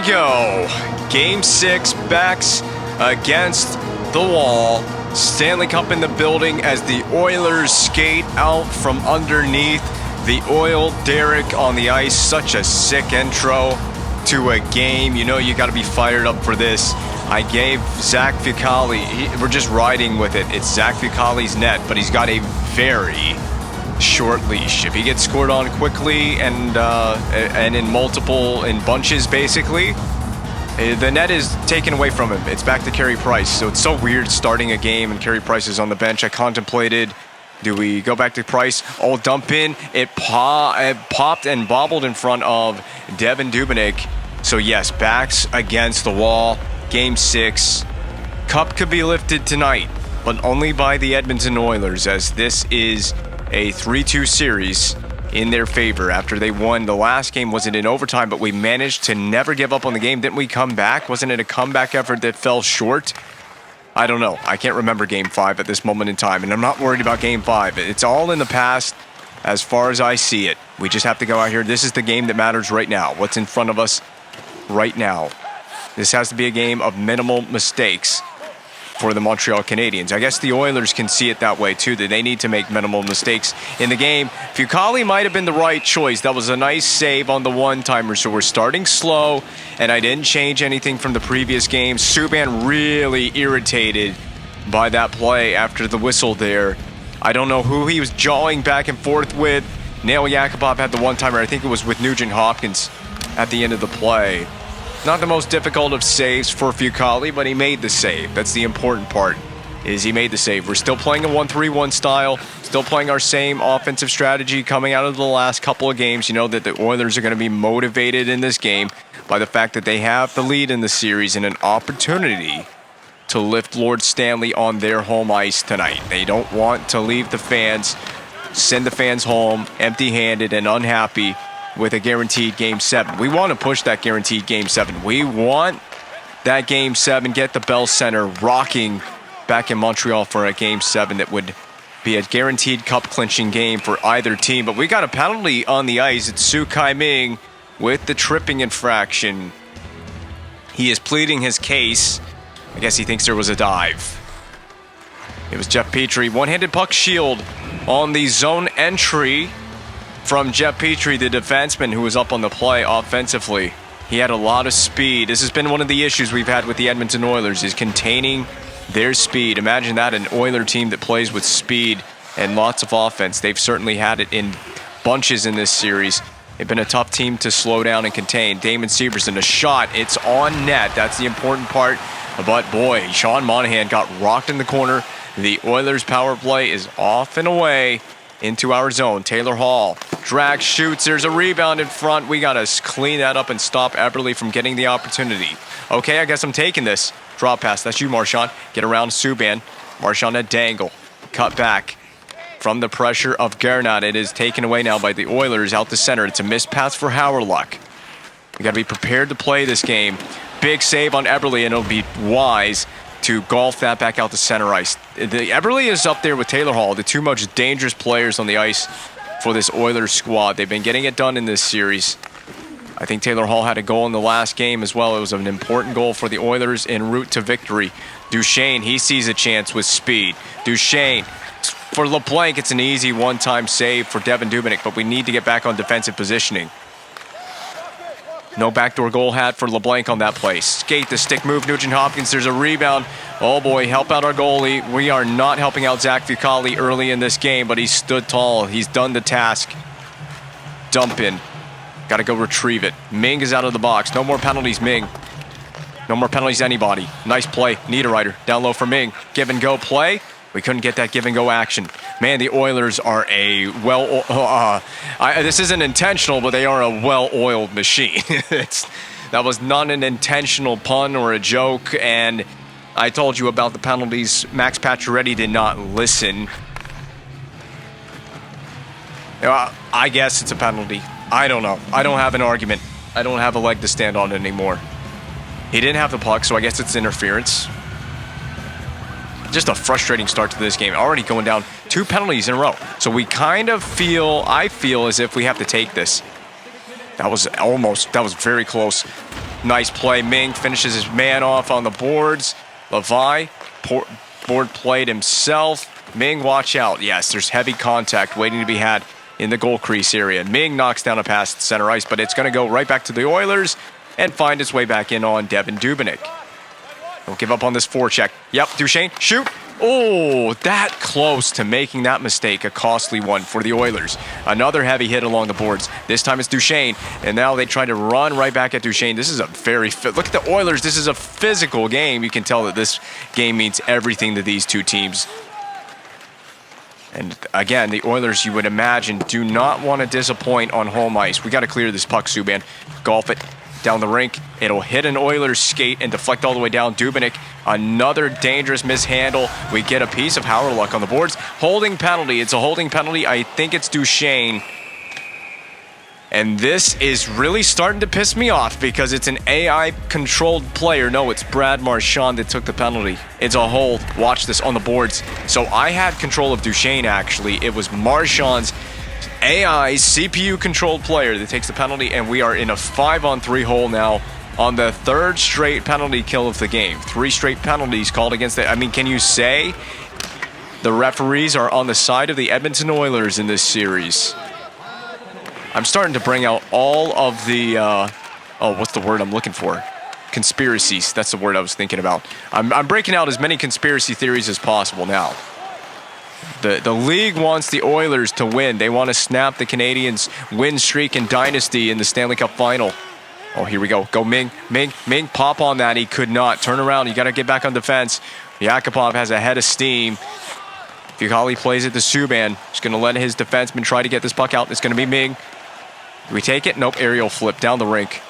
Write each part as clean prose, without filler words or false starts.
go. Game 6, backs against the wall. Stanley Cup in the building as the Oilers skate out from underneath. The Oil Derek on the ice. Such a sick intro to a game. You know you got to be fired up for this. I gave Zach Fucale, we're just riding with it. It's Zach Fucale's net, but he's got a very short leash. If he gets scored on quickly and in bunches basically, the net is taken away from him. It's back to Carey Price. So it's so weird starting a game and Carey Price is on the bench. I contemplated, do we go back to Price? Oh, dump in. It popped and bobbled in front of Devan Dubnyk. So yes, backs against the wall. Game 6. Cup could be lifted tonight, but only by the Edmonton Oilers, as this is a 3-2 series in their favor after they won the last game. Was it in overtime? But we managed to never give up on the game. Didn't we come back? Wasn't it a comeback effort that fell short? I don't know. I can't remember Game 5 at this moment in time, and I'm not worried about Game 5. It's all in the past as far as I see it. We just have to go out here. This is the game that matters right now. What's in front of us right now? This has to be a game of minimal mistakes for the Montreal Canadiens. I guess the Oilers can see it that way too, that they need to make minimal mistakes in the game. Fucale might have been the right choice. That was a nice save on the one-timer, so we're starting slow, and I didn't change anything from the previous game. Subban really irritated by that play after the whistle there. I don't know who he was jawing back and forth with. Nail Yakupov had the one-timer. I think it was with Nugent Hopkins at the end of the play. Not the most difficult of saves for Fucale, but he made the save. That's the important part, is he made the save. We're still playing a 1-3-1 style, still playing our same offensive strategy coming out of the last couple of games. You know that the Oilers are going to be motivated in this game by the fact that they have the lead in the series and an opportunity to lift Lord Stanley on their home ice tonight. They don't want to leave the fans, send the fans home empty-handed and unhappy with a guaranteed Game 7. We want to push that guaranteed Game 7. We want that Game 7, get the Bell Center rocking back in Montreal for a Game 7 that would be a guaranteed cup-clinching game for either team. But we got a penalty on the ice. It's Su Kai-Ming with the tripping infraction. He is pleading his case. I guess he thinks there was a dive. It was Jeff Petrie. One-handed puck shield on the zone entry from Jeff Petrie, the defenseman who was up on the play offensively. He had a lot of speed. This has been one of the issues we've had with the Edmonton Oilers, is containing their speed. Imagine that, an Oiler team that plays with speed and lots of offense. They've certainly had it in bunches in this series. They've been a tough team to slow down and contain. Damon Severson, a shot. It's on net. That's the important part. But boy, Sean Monahan got rocked in the corner. The Oilers' power play is off and away into our zone. Taylor Hall drag shoots. There's a rebound in front. We got to clean that up and stop Eberle from getting the opportunity. Okay, I guess I'm taking this. Draw pass. That's you, Marchand. Get around Subban. Marchand at Dangle. Cut back from the pressure of Garnett. It is taken away now by the Oilers out the center. It's a missed pass for Howerluck. We got to be prepared to play this game. Big save on Eberle, and it'll be wise to golf that back out to center ice. Eberle is up there with Taylor Hall, the two most dangerous players on the ice for this Oilers squad. They've been getting it done in this series. I think Taylor Hall had a goal in the last game as well. It was an important goal for the Oilers en route to victory. Duchesne, he sees a chance with speed. Duchesne, for LeBlanc, it's an easy one-time save for Devan Dubnyk, but we need to get back on defensive positioning. No backdoor goal had for LeBlanc on that play. Skate the stick move, Nugent Hopkins. There's a rebound. Oh boy, help out our goalie. We are not helping out Zach Fucale early in this game, but he stood tall. He's done the task. Dump in. Got to go retrieve it. Ming is out of the box. No more penalties, Ming. No more penalties, anybody. Nice play. Niederreiter down low for Ming. Give and go play. We couldn't get that give and go action. Man, the Oilers are a this isn't intentional, but they are a well-oiled machine. That was not an intentional pun or a joke, and I told you about the penalties. Max Pacioretty did not listen. I guess it's a penalty. I don't know. I don't have an argument. I don't have a leg to stand on anymore. He didn't have the puck, so I guess it's interference. Just a frustrating start to this game. Already going down 2 penalties in a row. So we kind of feel, I feel as if we have to take this. That was very close. Nice play. Ming finishes his man off on the boards. Levi, board played himself. Ming, watch out. Yes, there's heavy contact waiting to be had in the goal crease area. Ming knocks down a pass at center ice, but it's going to go right back to the Oilers and find its way back in on Devin Dubnyk. Don't give up on this forecheck. Yep, Duchesne, shoot. Oh, that close to making that mistake, a costly one for the Oilers. Another heavy hit along the boards. This time it's Duchesne, and now they try to run right back at Duchesne. This is a very look at the Oilers. This is a physical game. You can tell that this game means everything to these two teams. And again, the Oilers, you would imagine, do not want to disappoint on home ice. We got to clear this puck, Subban. Golf it down the rink. It'll hit an Oilers skate and deflect all the way down. Dubnyk, another dangerous mishandle. We get a piece of Howard on the boards. Holding penalty. It's a holding penalty. I think it's Duchesne. And this is really starting to piss me off because it's an AI-controlled player. No, it's Brad Marchand that took the penalty. It's a hold. Watch this on the boards. So I had control of Duchesne, actually. It was Marchand's AI CPU-controlled player that takes the penalty, and we are in a 5-on-3 hole now on the third straight penalty kill of the game. 3 straight penalties called against it. I mean, can you say the referees are on the side of the Edmonton Oilers in this series? I'm starting to bring out all of the, what's the word I'm looking for? Conspiracies. That's the word I was thinking about. I'm breaking out as many conspiracy theories as possible now. The league wants the Oilers to win. They want to snap the Canadiens' win streak and dynasty in the Stanley Cup final. Oh, here we go. Go Ming, Ming, Ming. Pop on that. He could not. Turn around. You got to get back on defense. Yakupov has a head of steam. Fucali plays it to Subban. He's going to let his defenseman try to get this puck out. It's going to be Ming. Do we take it? Nope. Aerial flip down the rink.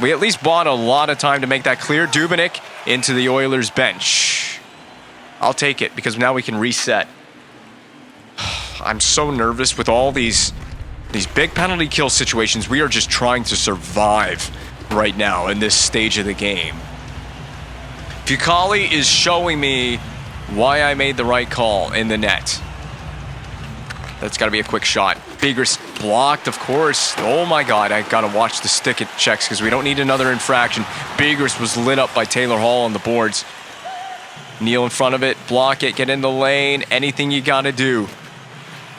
We at least bought a lot of time to make that clear. Dubnyk into the Oilers bench. I'll take it because now we can reset. I'm so nervous with all these big penalty kill situations. We are just trying to survive right now in this stage of the game. Fucali is showing me why I made the right call in the net. That's got to be a quick shot. Begers blocked, of course. Oh my God, I got to watch the stick it checks because we don't need another infraction. Begers was lit up by Taylor Hall on the boards. Kneel in front of it, block it, get in the lane. Anything you got to do.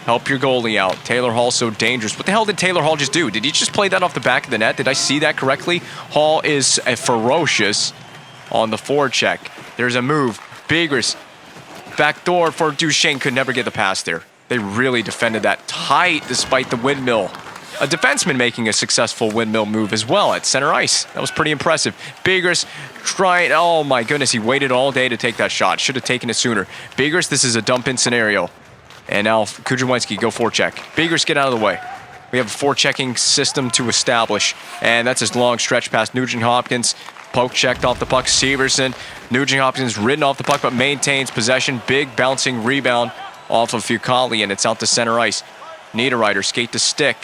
Help your goalie out. Taylor Hall so dangerous. What the hell did Taylor Hall just do? Did he just play that off the back of the net? Did I see that correctly? Hall is ferocious on the forecheck. There's a move. Begers. Backdoor for Duchesne. Could never get the pass there. They really defended that tight despite the windmill. A defenseman making a successful windmill move as well at center ice. That was pretty impressive. Begers trying. Oh my goodness, he waited all day to take that shot. Should have taken it sooner. Begers, this is a dump-in scenario. And now Kudrwinski, go forecheck. Begers, get out of the way. We have a forechecking system to establish. And that's his long stretch past Nugent-Hopkins. Poke checked off the puck. Severson. Nugent-Hopkins ridden off the puck but maintains possession. Big bouncing rebound off of Fucali, and it's out to center ice. Niederreiter, skate to stick.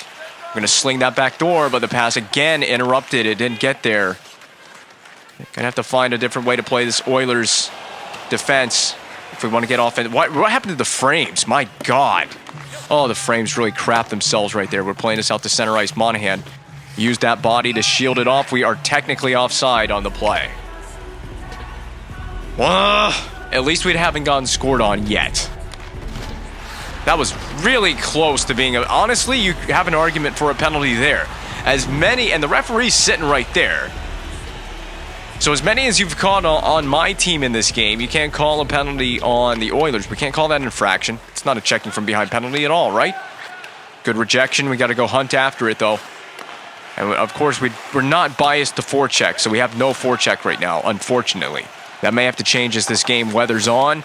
We're going to sling that back door, but the pass again interrupted. It didn't get there. Going to have to find a different way to play this Oilers defense if we want to get off. What happened to the frames? My God. Oh, the frames really crap themselves right there. We're playing this out to center ice. Monahan used that body to shield it off. We are technically offside on the play. At least we haven't gotten scored on yet. That was really close to being honestly, you have an argument for a penalty there. And the referee's sitting right there. So as many as you've called on my team in this game, you can't call a penalty on the Oilers. We can't call that an infraction. It's not a checking from behind penalty at all, right? Good rejection. We got to go hunt after it, though. And of course, we're not biased to forecheck, so we have no forecheck right now, unfortunately. That may have to change as this game weathers on.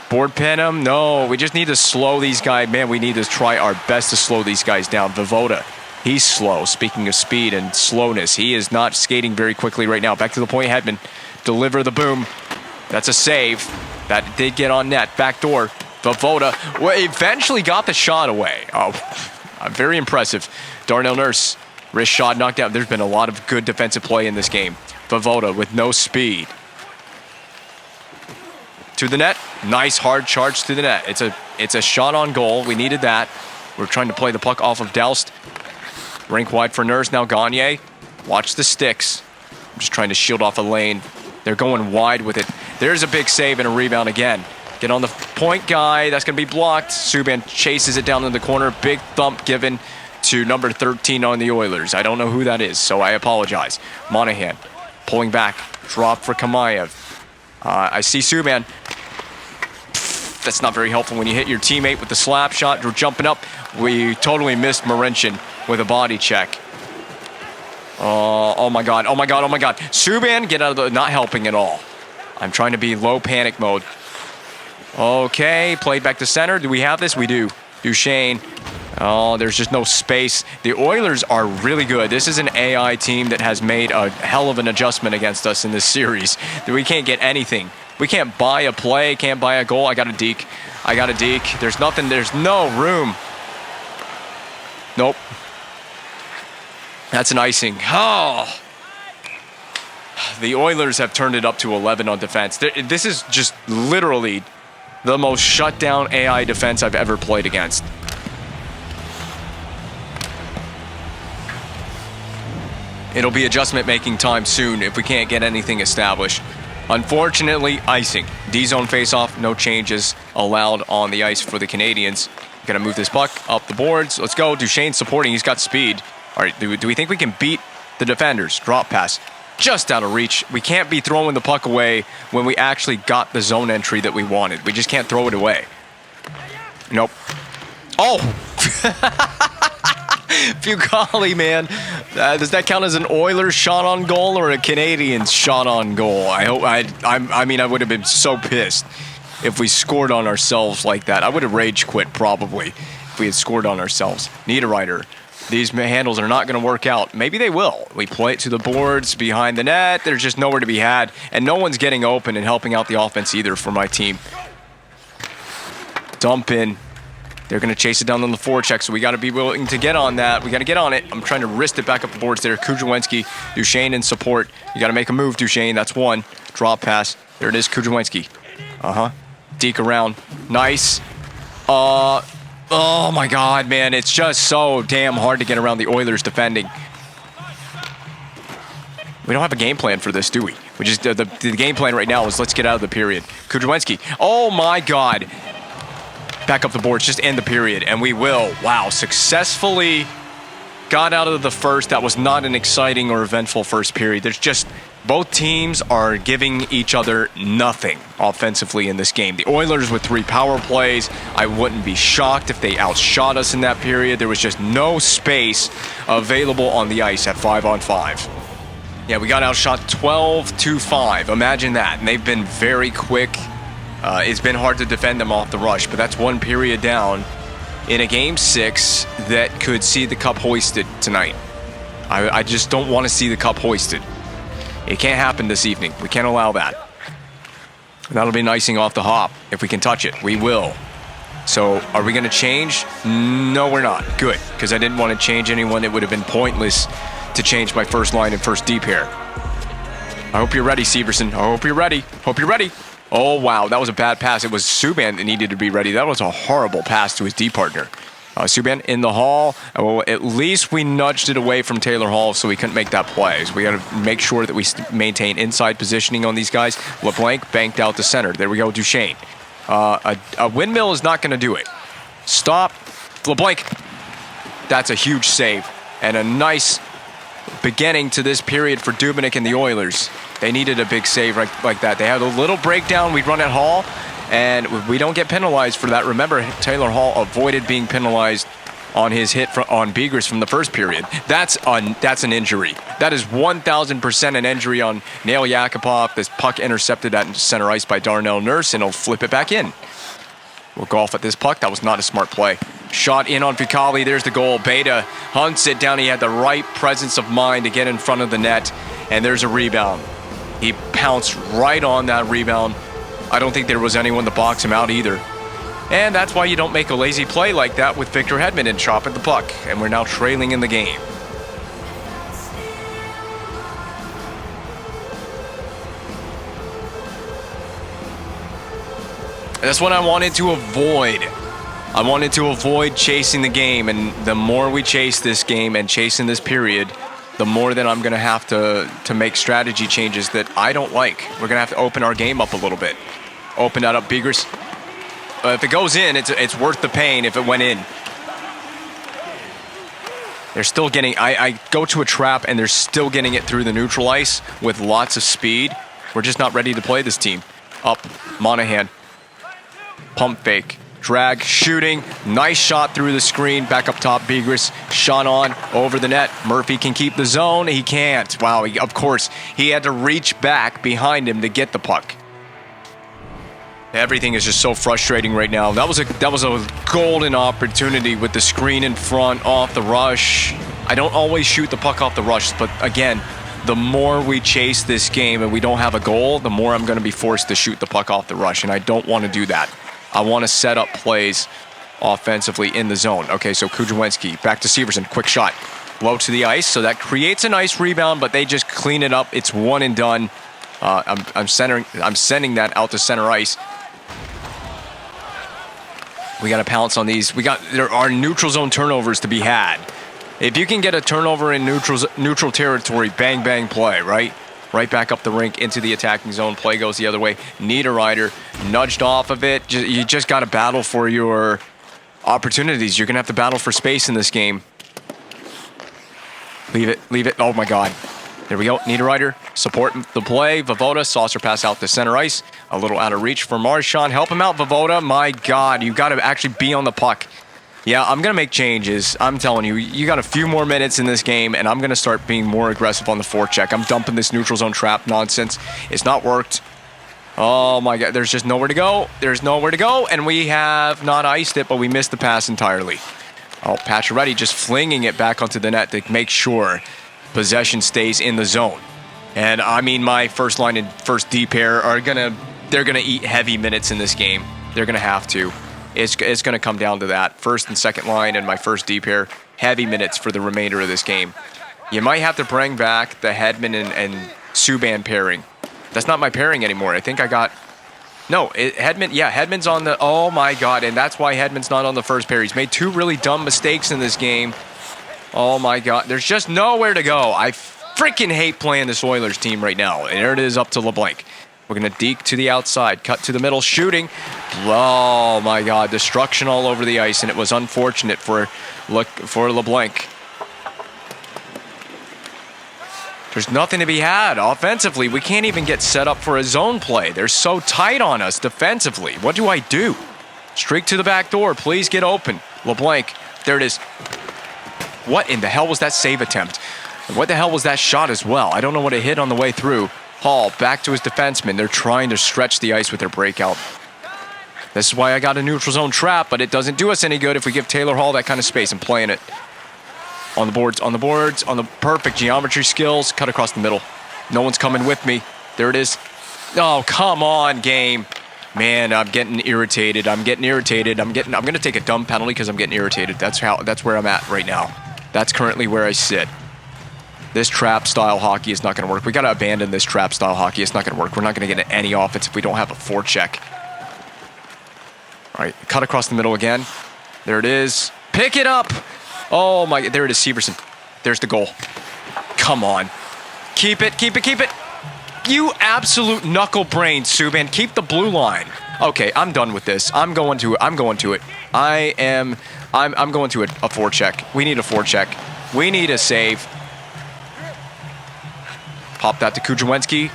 Board pin him? No, we just need to slow these guys. Man, we need to try our best to slow these guys down. Voivoda, he's slow. Speaking of speed and slowness, he is not skating very quickly right now. Back to the point, Hedman. Deliver the boom. That's a save. That did get on net. Back door. Voivoda eventually got the shot away. Oh, very impressive. Darnell Nurse, wrist shot knocked out. There's been a lot of good defensive play in this game. Voivoda with no speed. To the net. Nice hard charge to the net. It's a shot on goal. We needed that. We're trying to play the puck off of Delst. Rink wide for Nurse. Now Gagne. Watch the sticks. just trying to shield off a lane. They're going wide with it. There's a big save and a rebound again. Get on the point guy. That's going to be blocked. Subban chases it down in the corner. Big thump given to number 13 on the Oilers. I don't know who that is, so I apologize. Monahan pulling back. Drop for Kamayev. I see Subban. That's not very helpful when you hit your teammate with the slap shot. We're jumping up. We totally missed Marincin with a body check. Oh my god. Oh my god. Oh my god. Subban, get out of the... Not helping at all. I'm trying to be low panic mode. Okay, played back to center. Do we have this? We do. Duchesne. Oh, there's just no space. The Oilers are really good. This is an AI team that has made a hell of an adjustment against us in this series. We can't get anything. We can't buy a play, can't buy a goal. I got a deke. I got a deke. There's nothing. There's no room. Nope. That's an icing. Oh. The Oilers have turned it up to 11 on defense. This is just literally the most shut-down AI defense I've ever played against. It'll be adjustment-making time soon if we can't get anything established. Unfortunately, icing. D-zone face-off, no changes allowed on the ice for the Canadiens. Gonna move this puck up the boards. Let's go. Duchesne supporting. He's got speed. All right, do we think we can beat the defenders? Drop pass. Just out of reach. We can't be throwing the puck away when we actually got the zone entry that we wanted. We just can't throw it away. Nope. Oh! Fucali, man. Does that count as an Oilers shot on goal or a Canadiens shot on goal? I mean, I would have been so pissed if we scored on ourselves like that. I would have rage quit probably if we had scored on ourselves. Niederreiter. These handles are not going to work out. Maybe they will. We play it to the boards behind the net. There's just nowhere to be had, and no one's getting open and helping out the offense either for my team. Dump in. They're going to chase it down on the forecheck, so we got to be willing to get on that. We got to get on it. I'm trying to wrist it back up the boards there. Kudrwinski, Duchesne in support. You got to make a move, Duchesne. That's one. Drop pass. There it is, Kudrwinski. Deke around. Nice. Oh my god, man. It's just so damn hard to get around the Oilers defending. We don't have a game plan for this, do we? We just the game plan right now is let's get out of the period. Kudrwinski. Oh my god. Back up the boards, just end the period, and we will. Wow, successfully got out of the first. That was not an exciting or eventful first period. There's just, both teams are giving each other nothing offensively in this game. The Oilers with 3 power plays. I wouldn't be shocked if they outshot us in that period. There was just no space available on the ice at 5-on-5. Yeah, we got outshot 12-5. Imagine that. And they've been very quick. It's been hard to defend them off the rush, but that's one period down in a Game 6 that could see the cup hoisted tonight. I just don't want to see the cup hoisted. It can't happen this evening. We can't allow that. That'll be an icing off the hop. If we can touch it, we will. So, are we going to change? No, we're not. Good, because I didn't want to change anyone. It would have been pointless to change my first line and first D pair. I hope you're ready, Severson. I hope you're ready. Hope you're ready. Oh, wow. That was a bad pass. It was Subban that needed to be ready. That was a horrible pass to his D partner. Subban in the Hall. Well, at least we nudged it away from Taylor Hall so we couldn't make that play. So we got to make sure that we maintain inside positioning on these guys. LeBlanc banked out to center. There we go, Duchesne. A windmill is not going to do it. Stop. LeBlanc. That's a huge save. And a nice beginning to this period for Dubnyk and the Oilers. They needed a big save like that. They had a little breakdown. We'd run at Hall, and we don't get penalized for that. Remember, Taylor Hall avoided being penalized on his hit on Begers from the first period. That's an injury. That is 1,000% an injury on Nail Yakupov. This puck intercepted at center ice by Darnell Nurse, and he'll flip it back in. We'll golf at this puck. That was not a smart play. Shot in on Fucali. There's the goal. Beta hunts it down. He had the right presence of mind to get in front of the net, and there's a rebound. He pounced right on that rebound. I don't think there was anyone to box him out either. And that's why you don't make a lazy play like that with Victor Hedman and chop at the puck. And we're now trailing in the game. That's what I wanted to avoid. I wanted to avoid chasing the game. And the more we chase this game and chasing this period, the more that I'm going to have to make strategy changes that I don't like. We're going to have to open our game up a little bit. Open that up, Begers. If it goes in, it's worth the pain if it went in. They're still getting... I go to a trap, and they're still getting it through the neutral ice with lots of speed. We're just not ready to play this team. Up, Monahan. Pump fake. Drag, shooting, nice shot through the screen, back up top, Begers, shot on, over the net. Murphy can keep the zone, he can't. Wow, of course, he had to reach back behind him to get the puck. Everything is just so frustrating right now. That was a golden opportunity with the screen in front, off the rush. I don't always shoot the puck off the rush, but again, the more we chase this game and we don't have a goal, the more I'm going to be forced to shoot the puck off the rush, and I don't want to do that. I want to set up plays offensively in the zone. Okay, so Kujawinski, back to Severson, quick shot. Low to the ice, so that creates a nice rebound, but they just clean it up. It's one and done. I'm sending that out to center ice. We got to pounce on these. There are neutral zone turnovers to be had. If you can get a turnover in neutral territory, bang, bang, play, right? Right back up the rink into the attacking zone. Play goes the other way. Niederreiter nudged off of it. You just got to battle for your opportunities. You're going to have to battle for space in this game. Leave it. Oh, my God. There we go. Niederreiter support the play. Vovoda, saucer pass out to center ice. A little out of reach for Marchand. Help him out, Vovoda. My God, you got to actually be on the puck. Yeah, I'm going to make changes. I'm telling you, you got a few more minutes in this game, and I'm going to start being more aggressive on the forecheck. I'm dumping this neutral zone trap nonsense. It's not worked. Oh, my God. There's just nowhere to go. There's nowhere to go, and we have not iced it, but we missed the pass entirely. Oh, Pacioretty just flinging it back onto the net to make sure possession stays in the zone. And, I mean, my first line and first D pair they're going to eat heavy minutes in this game. They're going to have to. It's going to come down to that. First and second line and my first D pair, heavy minutes for the remainder of this game. You might have to bring back the Hedman and Subban pairing. That's not my pairing anymore. I think I got... No, Hedman... Yeah, Hedman's on the... Oh, my God. And that's why Hedman's not on the first pair. He's made two really dumb mistakes in this game. Oh, my God. There's just nowhere to go. I freaking hate playing this Oilers team right now. And there it is up to LeBlanc. We're going to deke to the outside, cut to the middle, shooting. Oh, my God. Destruction all over the ice, and it was unfortunate for LeBlanc. There's nothing to be had offensively. We can't even get set up for a zone play. They're so tight on us defensively. What do I do? Streak to the back door. Please get open. LeBlanc. There it is. What in the hell was that save attempt? What the hell was that shot as well? I don't know what it hit on the way through. Hall back to his defenseman. They're trying to stretch the ice with their breakout. This is why I got a neutral zone trap, but it doesn't do us any good if we give Taylor Hall that kind of space and playing it. On the boards, on the perfect geometry skills. Cut across the middle. No one's coming with me. There it is. Oh, come on, game. Man, I'm getting irritated. I'm going to take a dumb penalty because I'm getting irritated. That's where I'm at right now. That's currently where I sit. This trap-style hockey is not going to work. We got to abandon this trap-style hockey. It's not going to work. We're not going to get any offense if we don't have a forecheck. All right, cut across the middle again. There it is. Pick it up. Oh, my... There it is, Severson. There's the goal. Come on. Keep it. You absolute knuckle-brained, Subban. Keep the blue line. Okay, I'm done with this. I'm going to it. I'm going to it. I'm going to a forecheck. We need a forecheck. We need a save. Pop that to Kujawinski.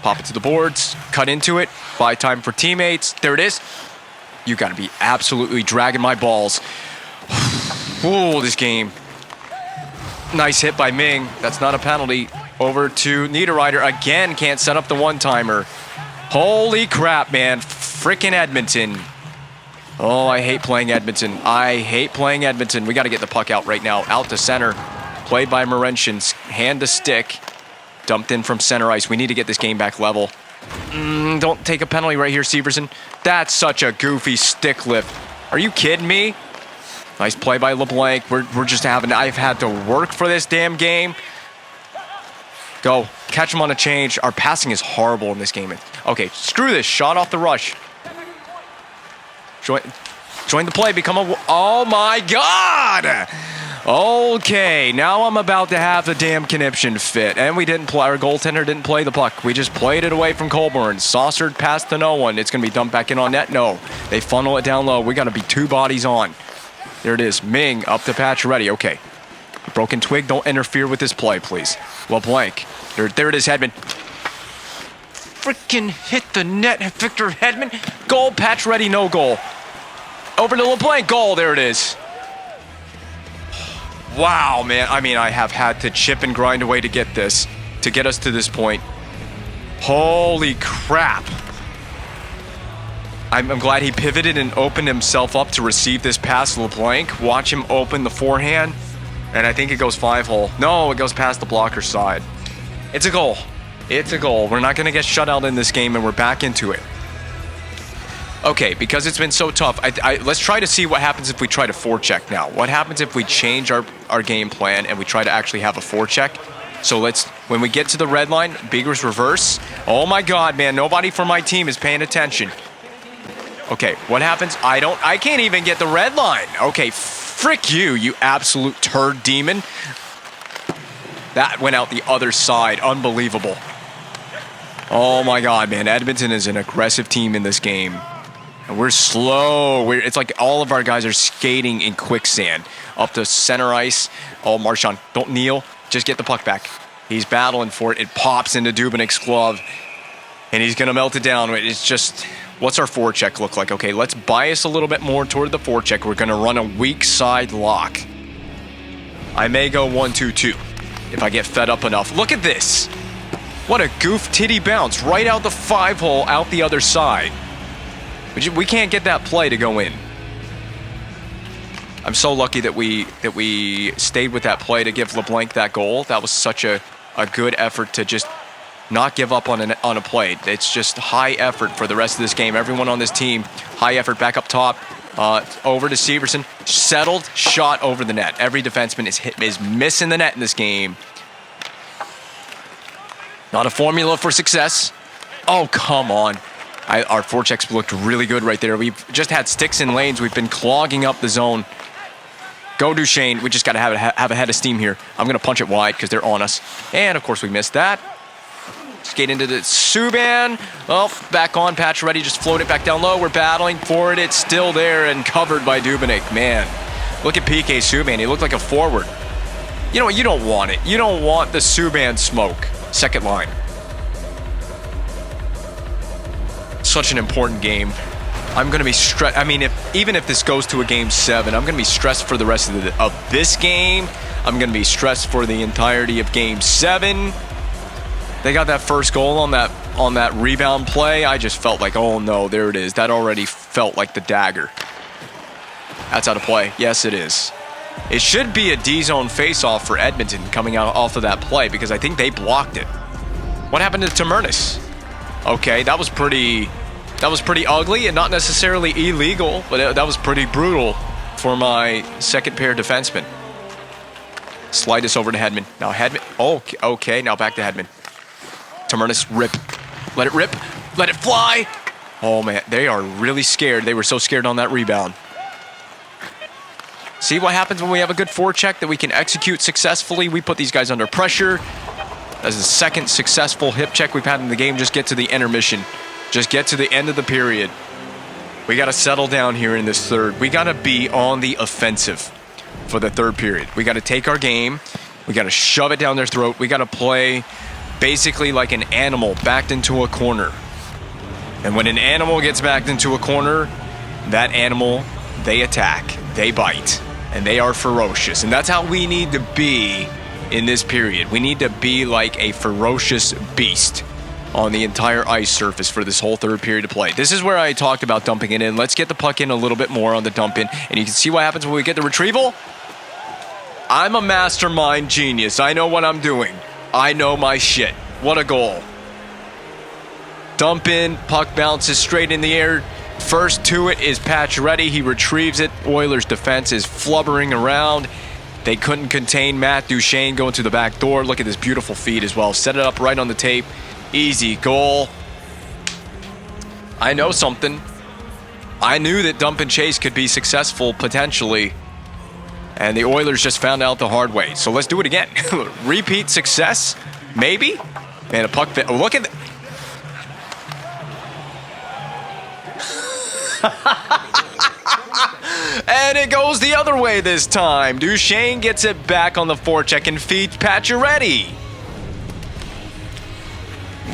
Pop it to the boards. Cut into it. Buy time for teammates. There it is. You got to be absolutely dragging my balls. Ooh, this game. Nice hit by Ming. That's not a penalty. Over to Niederreiter. Again, can't set up the one-timer. Holy crap, man. Frickin' Edmonton. Oh, I hate playing Edmonton. We got to get the puck out right now. Out to center. Played by Marentians. Hand to stick. Dumped in from center ice. We need to get this game back level. Don't take a penalty right here, Severson. That's such a goofy stick lift. Are you kidding me? Nice play by LeBlanc. I've had to work for this damn game. Go. Catch him on a change. Our passing is horrible in this game. Okay, screw this. Shot off the rush. Join the play. Oh, my God. Okay, now I'm about to have the damn conniption fit. And we didn't play, our goaltender didn't play the puck. We just played it away from Colburn. Saucered past to no one. It's going to be dumped back in on net. No, they funnel it down low. We got to be 2 bodies on. There it is. Ming up to Pacioretty. Okay. Broken twig, don't interfere with this play, please. LeBlanc. There it is, Hedman. Freaking hit the net, Victor Hedman. Goal, Pacioretty, no goal. Over to LeBlanc, goal, there it is. Wow, man. I mean, I have had to chip and grind away to get this, to get us to this point. Holy crap. I'm glad he pivoted and opened himself up to receive this pass. LeBlanc, watch him open the forehand, and I think it goes 5-hole. No, it goes past the blocker side. It's a goal. It's a goal. We're not going to get shut out in this game, and we're back into it. Okay, because it's been so tough, let's try to see what happens if we try to forecheck now. What happens if we change our game plan and we try to actually have a forecheck? So when we get to the red line, Beager's reverse. Oh my God, man, nobody from my team is paying attention. Okay, what happens? I can't even get the red line. Okay, frick you, you absolute turd demon. That went out the other side, unbelievable. Oh my God, man, Edmonton is an aggressive team in this game. And we're slow. It's like all of our guys are skating in quicksand. Up to center ice. Oh, Marchand, don't kneel. Just get the puck back. He's battling for it. It pops into Dubinik's glove. And he's going to melt it down. It's just, what's our forecheck look like? Okay, let's bias a little bit more toward the forecheck. We're going to run a weak side lock. I may go 1-2-2 if I get fed up enough. Look at this. What a goof titty bounce. Right out the 5-hole, out the other side. We can't get that play to go in. I'm so lucky that we stayed with that play to give LeBlanc that goal. That was such a good effort to just not give up on a play. It's just high effort for the rest of this game. Everyone on this team, high effort back up top. Over to Severson. Settled shot over the net. Every defenseman is missing the net in this game. Not a formula for success. Oh, come on. Our forechecks looked really good right there. We've just had sticks in lanes. We've been clogging up the zone. Go Duchesne. We just got to have a head of steam here. I'm going to punch it wide because they're on us. And, of course, we missed that. Skate into the Subban. Oh, back on. Pacioretty just float it back down low. We're battling for it. It's still there and covered by Dubinik. Man, look at PK Subban. He looked like a forward. You know what? You don't want it. You don't want the Subban smoke. Second line. Such an important game. I'm going to be stressed. I mean, even if this goes to a game 7, I'm going to be stressed for the rest of this game. I'm going to be stressed for the entirety of game 7. They got that first goal on that rebound play. I just felt like, oh no, there it is. That already felt like the dagger. That's out of play. Yes, it is. It should be a D-zone face-off for Edmonton coming out off of that play because I think they blocked it. What happened to Tamernis? Okay, that was pretty ugly and not necessarily illegal, but that was pretty brutal for my second pair defenseman. Slide this over to Hedman. Now Hedman. Oh, okay. Now back to Hedman. Tamernis, rip. Let it rip. Let it fly. Oh man, they are really scared. They were so scared on that rebound. See what happens when we have a good forecheck that we can execute successfully. We put these guys under pressure. That's the second successful hip check we've had in the game. Just get to the intermission. Just get to the end of the period. We got to settle down here in this third. We got to be on the offensive for the third period. We got to take our game. We got to shove it down their throat. We got to play basically like an animal backed into a corner. And when an animal gets backed into a corner, that animal, they attack, they bite, and they are ferocious. And that's how we need to be in this period. We need to be like a ferocious beast on the entire ice surface for this whole third period of play. This is where I talked about dumping it in. Let's get the puck in a little bit more on the dump in, and you can see what happens when we get the retrieval. I'm a mastermind genius. I know what I'm doing. I know my shit. What a goal. Dump in, puck bounces straight in the air. First to it is Pacioretty. He retrieves it. Oilers defense is flubbering around. They couldn't contain Matt Duchesne going to the back door. Look at this beautiful feed as well. Set it up right on the tape. Easy goal. I know something. I knew that dump and chase could be successful potentially. And the Oilers just found out the hard way. So let's do it again. Repeat success? Maybe? Man, a puck fit. Oh, look at that. And it goes the other way this time. Duchesne gets it back on the forecheck and feeds Pacioretty.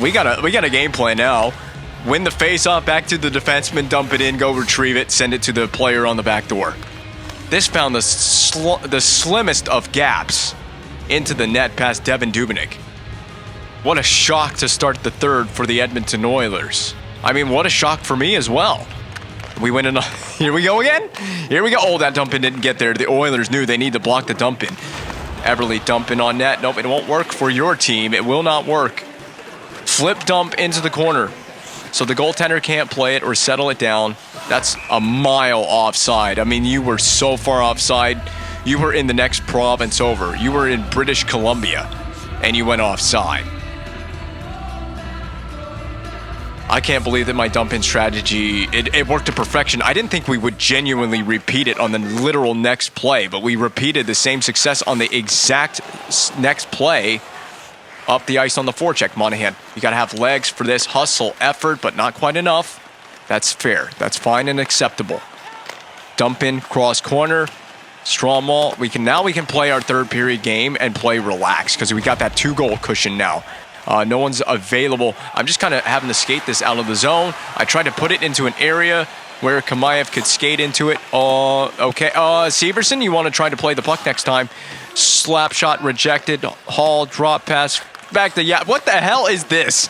We got a game plan now. Win the face-off, back to the defenseman, dump it in, go retrieve it, send it to the player on the back door. This found the slimmest of gaps into the net past Devin Dubnyk. What a shock to start the third for the Edmonton Oilers. I mean, what a shock for me as well. We went in. Here we go again. Here we go. Oh, that dump in didn't get there. The Oilers knew they need to block the dump in. Eberle dump in on net. Nope, it won't work for your team. It will not work. Flip dump into the corner. So the goaltender can't play it or settle it down. That's a mile offside. I mean, you were so far offside. You were in the next province over. You were in British Columbia, and you went offside. I can't believe that my dump-in strategy, it worked to perfection. I didn't think we would genuinely repeat it on the literal next play, but we repeated the same success on the exact next play up the ice on the forecheck. Monahan, you got to have legs for this hustle effort, but not quite enough. That's fair. That's fine and acceptable. Dump in, cross corner, strong ball. We can play our third period game and play relaxed because we got that 2-goal cushion now. No one's available. I'm just kind of having to skate this out of the zone. I tried to put it into an area where Kamayev could skate into it. Okay. Severson, you want to try to play the puck next time. Slap shot rejected. Hall, drop pass. Back to, yeah. What the hell is this?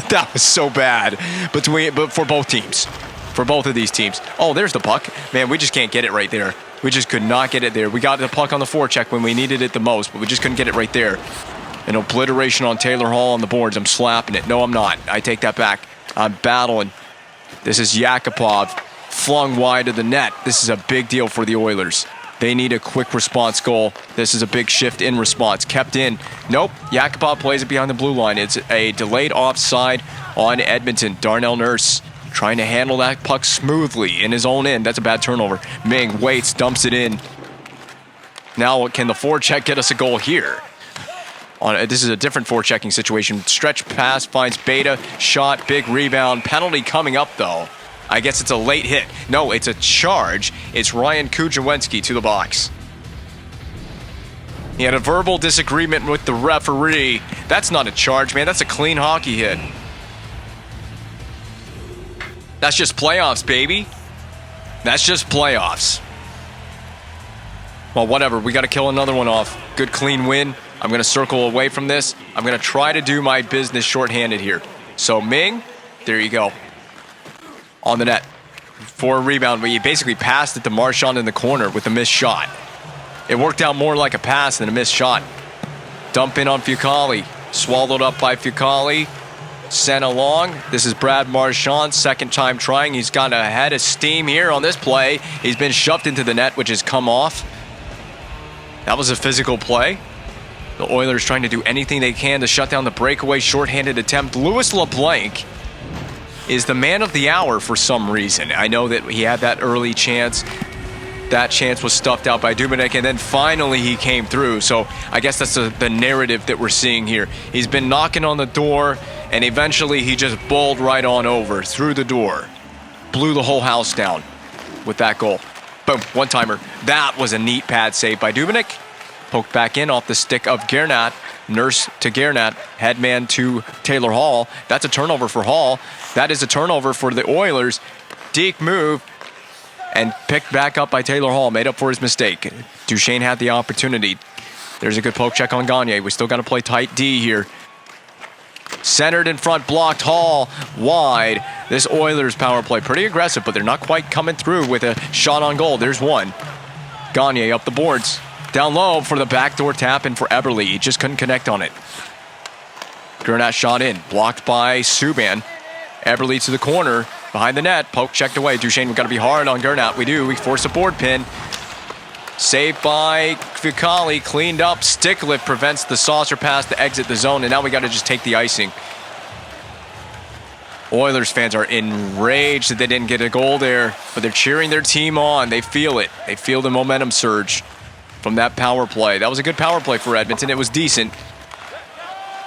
That was so bad but for both teams. For both of these teams. Oh, there's the puck. Man, we just can't get it right there. We just could not get it there. We got the puck on the forecheck when we needed it the most, but we just couldn't get it right there. An obliteration on Taylor Hall on the boards. I'm slapping it. No, I'm not. I take that back. I'm battling. This is Yakupov flung wide of the net. This is a big deal for the Oilers. They need a quick response goal. This is a big shift in response. Kept in. Nope. Yakupov plays it behind the blue line. It's a delayed offside on Edmonton. Darnell Nurse trying to handle that puck smoothly in his own end. That's a bad turnover. Ming waits, dumps it in. Now can the forecheck get us a goal here? This is a different forechecking situation. Stretch pass finds Beta. Shot, big rebound. Penalty coming up, though. I guess it's a late hit. No, it's a charge. It's Ryan Kujawenski to the box. He had a verbal disagreement with the referee. That's not a charge, man. That's a clean hockey hit. That's just playoffs, baby. That's just playoffs. Well, whatever. We got to kill another one off. Good, clean win. I'm going to circle away from this. I'm going to try to do my business shorthanded here. So, Ming, there you go. On the net. For a rebound, but he basically passed it to Marchand in the corner with a missed shot. It worked out more like a pass than a missed shot. Dump in on Fucale. Swallowed up by Fucale. Sent along. This is Brad Marchand, second time trying. He's got a head of steam here on this play. He's been shoved into the net, which has come off. That was a physical play. The Oilers trying to do anything they can to shut down the breakaway shorthanded attempt. Louis LeBlanc is the man of the hour for some reason. I know that he had that early chance. That chance was stuffed out by Dubnyk, and then finally he came through. So I guess that's the narrative that we're seeing here. He's been knocking on the door, and eventually he just bowled right on over through the door. Blew the whole house down with that goal. Boom, one-timer. That was a neat pad save by Dubnyk. Poked back in off the stick of Gernat. Nurse to Gernat. Headman to Taylor Hall. That's a turnover for Hall. That is a turnover for the Oilers. Deke move. And picked back up by Taylor Hall. Made up for his mistake. Duchesne had the opportunity. There's a good poke check on Gagne. We still got to play tight D here. Centered in front. Blocked. Hall wide. This Oilers power play. Pretty aggressive, but they're not quite coming through with a shot on goal. There's one. Gagne up the boards. Down low for the backdoor tap in for Eberle. He just couldn't connect on it. Gernat shot in. Blocked by Subban. Eberle to the corner. Behind the net. Poke checked away. Duchesne, we've got to be hard on Gernat. We do. We force a board pin. Saved by Fucale. Cleaned up. Stick lift prevents the saucer pass to exit the zone. And now we got to just take the icing. Oilers fans are enraged that they didn't get a goal there. But they're cheering their team on. They feel it. They feel the momentum surge. from that power play. That was a good power play for Edmonton. It was decent.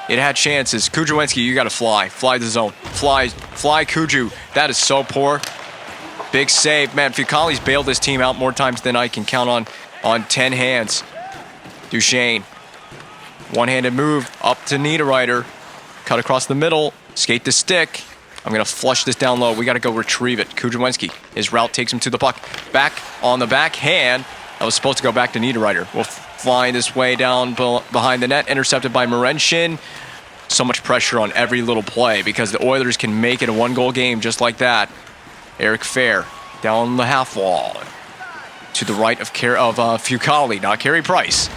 It had chances. Kudrowinski, you got to fly. Fly the zone. Fly, Kuju. That is so poor. Big save. Man, Fucale's bailed this team out more times than I can count on 10 hands. Duchesne. One-handed move up to Niederreiter. Cut across the middle. Skate the stick. I'm going to flush this down low. We got to go retrieve it. Kudrowinski. His route takes him to the puck. Back on the backhand. That was supposed to go back to Niederreiter. We'll find this way down behind the net. Intercepted by Marenshin. So much pressure on every little play because the Oilers can make it a one-goal game just like that. Eric Fair down the half wall. To the right of Fucale, not Carey Price.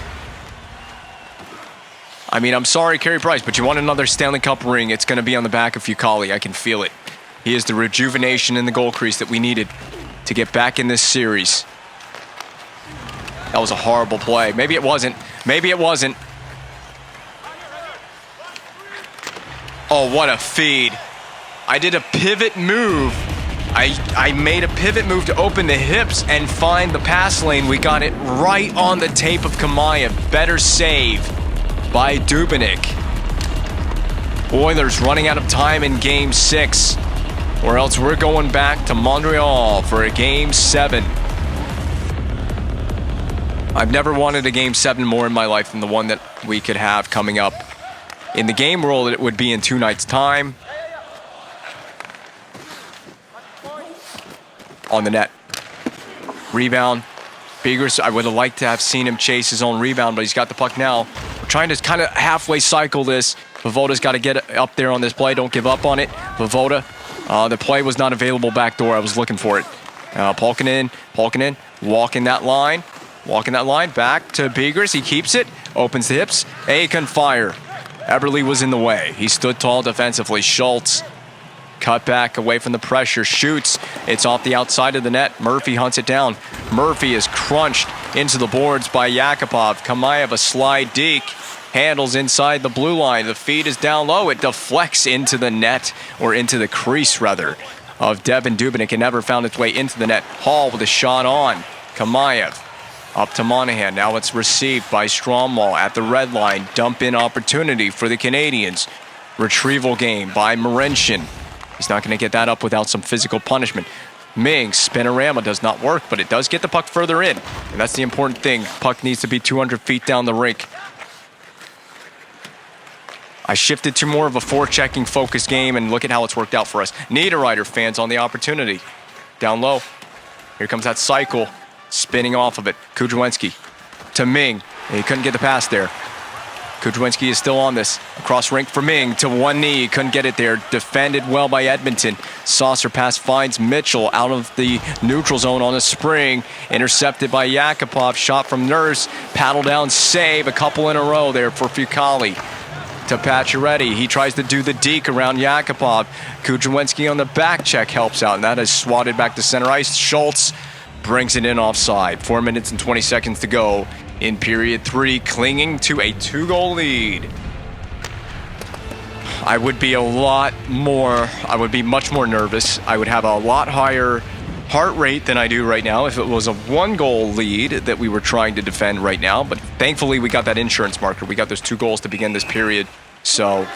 I mean, I'm sorry, Carey Price, but you want another Stanley Cup ring, it's going to be on the back of Fucale. I can feel it. He is the rejuvenation in the goal crease that we needed to get back in this series. That was a horrible play. Maybe it wasn't. Maybe it wasn't. Oh, what a feed. I did a pivot move. I made a pivot move to open the hips and find the pass lane. We got it right on the tape of Kamayev. Better save by Dubnyk. Oilers running out of time in Game 6, or else we're going back to Montreal for a Game 7. I've never wanted a Game 7 more in my life than the one that we could have coming up. In the game world, it would be in 2 nights' time. On the net. Rebound. Biggers, I would have liked to have seen him chase his own rebound, but he's got the puck now. We're trying to kind of halfway cycle this. Vovoda's got to get up there on this play. Don't give up on it. Vovoda, the play was not available back door. I was looking for it. Polkinen, walking that line. Back to Biggers. He keeps it. Opens the hips. Aiken fire. Eberle was in the way. He stood tall defensively. Schultz. Cut back away from the pressure. Shoots. It's off the outside of the net. Murphy hunts it down. Murphy is crunched into the boards by Yakupov. Kamayev, a slide deke. Handles inside the blue line. The feed is down low. It deflects into the net, or into the crease, rather, of Devin Dubnyk. It never found its way into the net. Hall with a shot on. Kamayev. Up to Monahan. Now it's received by Stromwall at the red line. Dump in opportunity for the Canadiens. Retrieval game by Marenshin. He's not going to get that up without some physical punishment. Ming, spinorama does not work, but it does get the puck further in. And that's the important thing. Puck needs to be 200 feet down the rink. I shifted to more of a forechecking focus game, and look at how it's worked out for us. Niederreiter fans on the opportunity. Down low. Here comes that cycle. Spinning off of it. Kudrowinski to Ming. He couldn't get the pass there. Kudrowinski is still on this. Across rink for Ming to one knee. Couldn't get it there. Defended well by Edmonton. Saucer pass finds Mitchell out of the neutral zone on a spring. Intercepted by Yakupov. Shot from Nurse. Paddle down save. A couple in a row there for Fucale. To Pacioretty. He tries to do the deke around Yakupov. Kudrowinski on the back check helps out. And that is swatted back to center ice. Schultz brings it in offside. 4 minutes and 20 seconds to go in period 3, clinging to a 2-goal lead. I would be much more nervous. I would have a lot higher heart rate than I do right now if it was a 1-goal lead that we were trying to defend right now. But thankfully, we got that insurance marker. We got those 2 goals to begin this period. So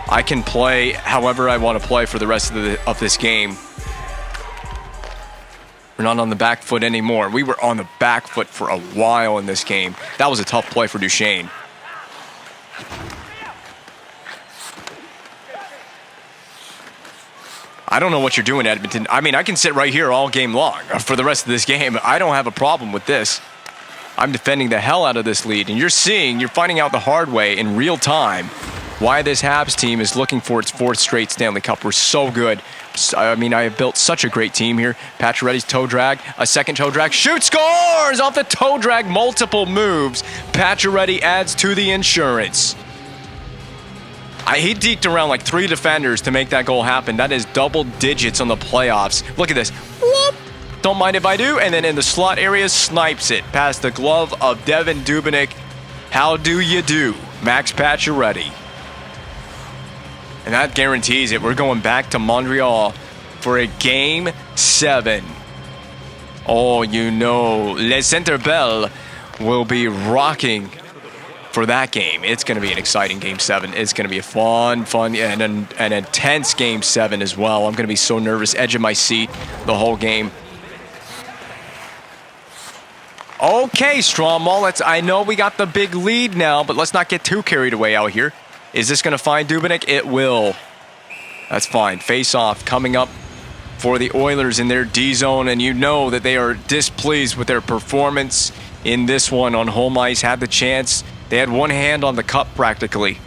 I can play however I want to play for the rest of this game. We're not on the back foot anymore. We were on the back foot for a while in this game. That was a tough play for Duchesne. I don't know what you're doing, Edmonton. I mean, I can sit right here all game long for the rest of this game. I don't have a problem with this. I'm defending the hell out of this lead. And you're finding out the hard way in real time why this Habs team is looking for its 4th straight Stanley Cup. We're so good. I mean, I have built such a great team here. Pacioretty's toe drag, a second toe drag, shoot, scores! Off the toe drag, multiple moves. Pacioretty adds to the insurance. He deked around like 3 defenders to make that goal happen. That is double digits on the playoffs. Look at this. Whoop. Don't mind if I do. And then in the slot area, snipes it past the glove of Devin Dubnyk. How do you do, Max Pacioretty? And that guarantees it. We're going back to Montreal for a Game 7. Oh, you know, Les Center Bell will be rocking for that game. It's going to be an exciting Game 7. It's going to be a fun, and an intense Game 7 as well. I'm going to be so nervous, edge of my seat the whole game. Okay, Stromall, I know we got the big lead now, but let's not get too carried away out here. Is this going to find Dubnyk? It will. That's fine. Face off coming up for the Oilers in their D zone, and you know that they are displeased with their performance in this one on home ice. Had the chance. They had one hand on the cup practically.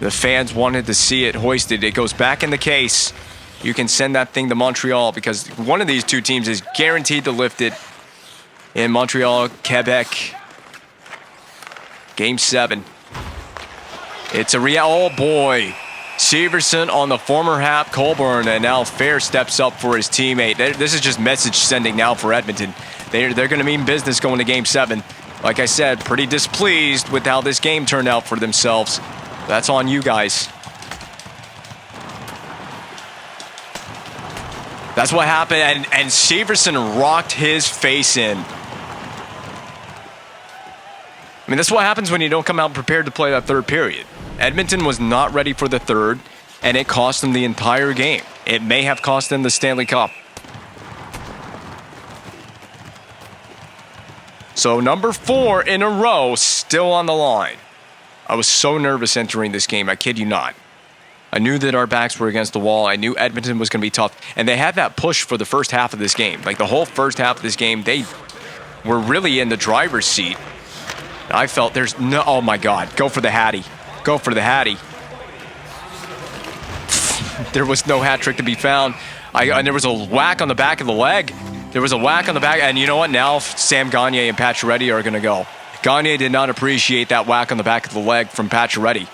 The fans wanted to see it hoisted. It goes back in the case. You can send that thing to Montreal because one of these two teams is guaranteed to lift it in Montreal, Quebec. Game 7. It's a real. Oh boy. Severson on the former Hap Colburn, and now Fair steps up for his teammate. This is just message sending now for Edmonton. They're going to mean business going to Game 7. Like I said, pretty displeased with how this game turned out for themselves. That's on you guys. That's what happened, and Severson rocked his face in. I mean, that's what happens when you don't come out prepared to play that third period. Edmonton was not ready for the third, and it cost them the entire game. It may have cost them the Stanley Cup. So number 4 in a row still on the line. I was so nervous entering this game, I kid you not. I knew that our backs were against the wall. I knew Edmonton was going to be tough. And they had that push for the first half of this game. Like the whole first half of this game, they were really in the driver's seat. I felt there's no, oh my God, go for the Hattie. Go for the Hattie. There was no hat trick to be found. And there was a whack on the back of the leg. There was a whack on the back. And you know what? Now Sam Gagner and Pacioretty are going to go. Gagner did not appreciate that whack on the back of the leg from Pacioretty.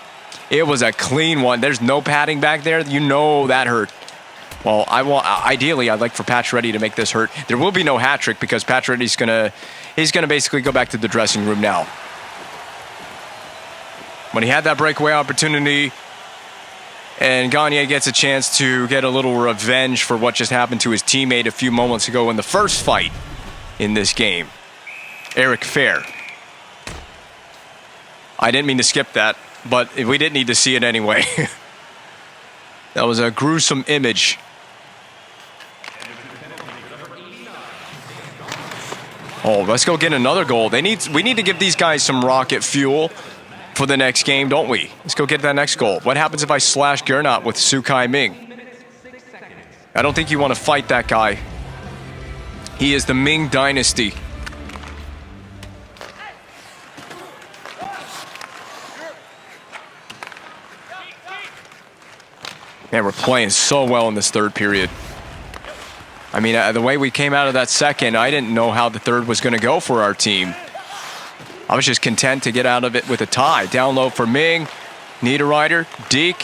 It was a clean one. There's no padding back there. You know that hurt. Well, ideally, I'd like for Pacioretty to make this hurt. There will be no hat trick because Pacioretty's he's gonna basically go back to the dressing room now. When he had that breakaway opportunity, and Gagner gets a chance to get a little revenge for what just happened to his teammate a few moments ago in the first fight in this game. Eric Fair. I didn't mean to skip that, but we didn't need to see it anyway. That was a gruesome image. Oh, let's go get another goal. We need to give these guys some rocket fuel for the next game, don't we? Let's go get that next goal. What happens if I slash Gernot with Sukai Ming? I don't think you want to fight that guy. He is the Ming dynasty. Man, we're playing so well in this third period. I mean, the way we came out of that second, I didn't know how the third was going to go for our team. I was just content to get out of it with a tie. Down low for Ming. Niederreiter. Deke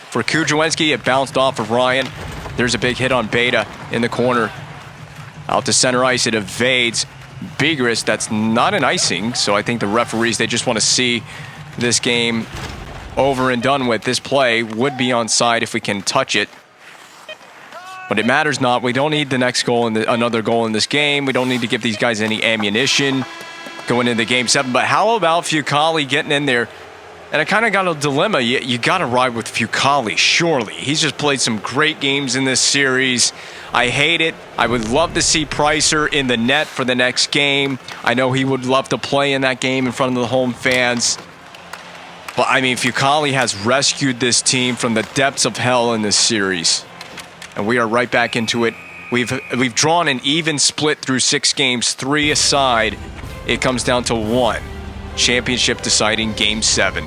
for Kudrowski. It bounced off of Ryan. There's a big hit on Beta in the corner. Out to center ice. It evades Bigris. That's not an icing. So I think the referees, they just want to see this game over and done with. This play would be onside if we can touch it. But it matters not. We don't need the next goal and another goal in this game. We don't need to give these guys any ammunition going into Game 7. But how about Fucale getting in there? And I kind of got a dilemma. You got to ride with Fucale, surely. He's just played some great games in this series. I hate it. I would love to see Pricer in the net for the next game. I know he would love to play in that game in front of the home fans. But, I mean, Fucale has rescued this team from the depths of hell in this series. And we are right back into it. We've drawn an even split through 6 games, 3 aside. It comes down to 1. Championship deciding Game 7.